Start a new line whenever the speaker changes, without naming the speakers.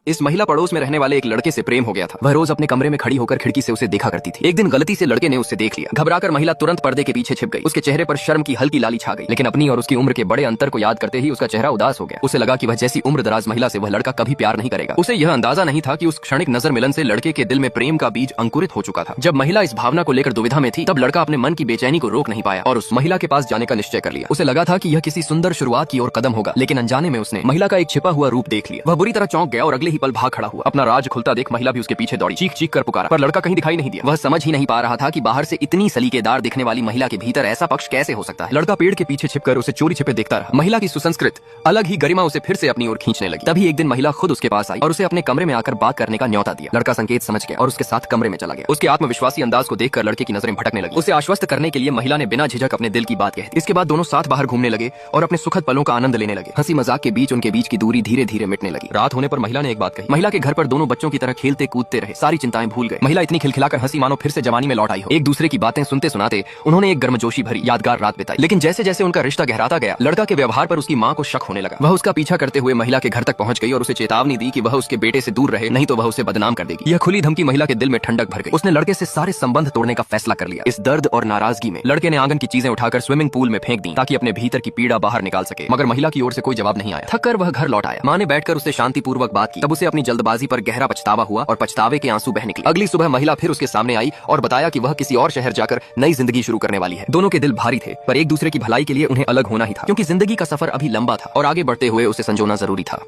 इस महिला पड़ोस में रहने वाले एक लड़के से प्रेम हो गया था। वह रोज अपने कमरे में खड़ी होकर खिड़की से उसे देखा करती थी। एक दिन गलती से लड़के ने उसे देख लिया। घबराकर महिला तुरंत पर्दे के पीछे छिप गई। उसके चेहरे पर शर्म की हल्की लाली छा गई, लेकिन अपनी और उसकी उम्र के बड़े अंतर को याद करते ही उसका चेहरा उदास हो गया। उसे लगा कि वह जैसी उम्र दराज महिला से वह लड़का कभी प्यार नहीं करेगा। उसे यह अंदाजा नहीं था कि उस क्षणिक नजर मिलन से लड़के के दिल में प्रेम का बीज अंकुरित हो चुका था। जब महिला इस भावना को लेकर दुविधा में थी, तब लड़का अपने मन की बेचैनी को रोक नहीं पाया और उस महिला के पास जाने का निश्चय कर लिया। उसे लगा था कि यह किसी सुंदर शुरुआत की ओर कदम होगा, लेकिन अनजाने में उसने महिला का एक छिपा हुआ रूप देख लिया। वह बुरी तरह चौंक गया और अगले ही पल भाग खड़ा हुआ। अपना राज खुलता देख महिला भी उसके पीछे दौड़ी। चीख चीख कर पुकारा, पर लड़का कहीं दिखाई नहीं दिया। वह समझ ही नहीं पा रहा था कि बाहर से इतनी सलीकेदार दिखने वाली महिला के भीतर ऐसा पक्ष कैसे हो सकता है। लड़का पेड़ के पीछे छिपकर उसे चोरी छिपे देखता रहा। महिला की सुसंस्कृत अलग ही गरिमा उसे फिर से अपनी ओर खींचने लगी। तभी एक दिन महिला खुद उसके पास आई और उसे अपने कमरे में आकर बात करने का न्योता दिया। लड़का संकेत समझ गया और उसके साथ कमरे में चला गया। उसके आत्मविश्वासी अंदाज को देखकर लड़के की नजरें भटकने लगी। उसे आश्वस्त करने के लिए महिला ने बिना झिझक अपने दिल की बात कह दी। इसके बाद दोनों साथ बाहर घूमने लगे और अपने सुखद पलों का आनंद लेने लगे। हंसी मजाक के बीच उनके बीच की दूरी धीरे धीरे मिटने लगी। रात होने पर महिला ने एक बात कही। महिला के घर पर दोनों बच्चों की तरह खेलते कूदते रहे, सारी चिंताएं भूल गए। महिला इतनी खिलखिलाकर हंसी मानो फिर से जवानी में लौट आई हो। एक दूसरे की बातें सुनते सुनाते उन्होंने एक गर्मजोशी भरी यादगार रात बिताई। लेकिन जैसे जैसे उनका रिश्ता गहराता गया, लड़का के व्यवहार पर उसकी माँ को शक होने लगा। वह उसका पीछा करते हुए महिला के घर तक पहुंच गई और उसे चेतावनी दी कि वह उसके बेटे से दूर रहे, नहीं तो वह उसे बदनाम कर देगी। यह खुली धमकी महिला के दिल में ठंडक भर गई। उसने लड़के से सारे संबंध तोड़ने का फैसला कर लिया। इस दर्द और नाराजगी में लड़के ने आंगन की चीजें उठाकर स्विमिंग पूल में फेंक दी ताकि अपने भीतर की पीड़ा बाहर निकाल सके, मगर महिला की ओर से कोई जवाब नहीं आया। थक कर वह घर लौट आया। माँ ने बैठकर उससे शांतिपूर्वक बात की। तब उसे अपनी जल्दबाजी पर गहरा पछतावा हुआ और पछतावे के आंसू बह निकले। अगली सुबह महिला फिर उसके सामने आई और बताया कि वह किसी और शहर जाकर नई जिंदगी शुरू करने वाली है। दोनों के दिल भारी थे, पर एक दूसरे की भलाई के लिए उन्हें अलग होना ही था, क्योंकि जिंदगी का सफर अभी लंबा था और आगे बढ़ते हुए उसे संजोना जरूरी था।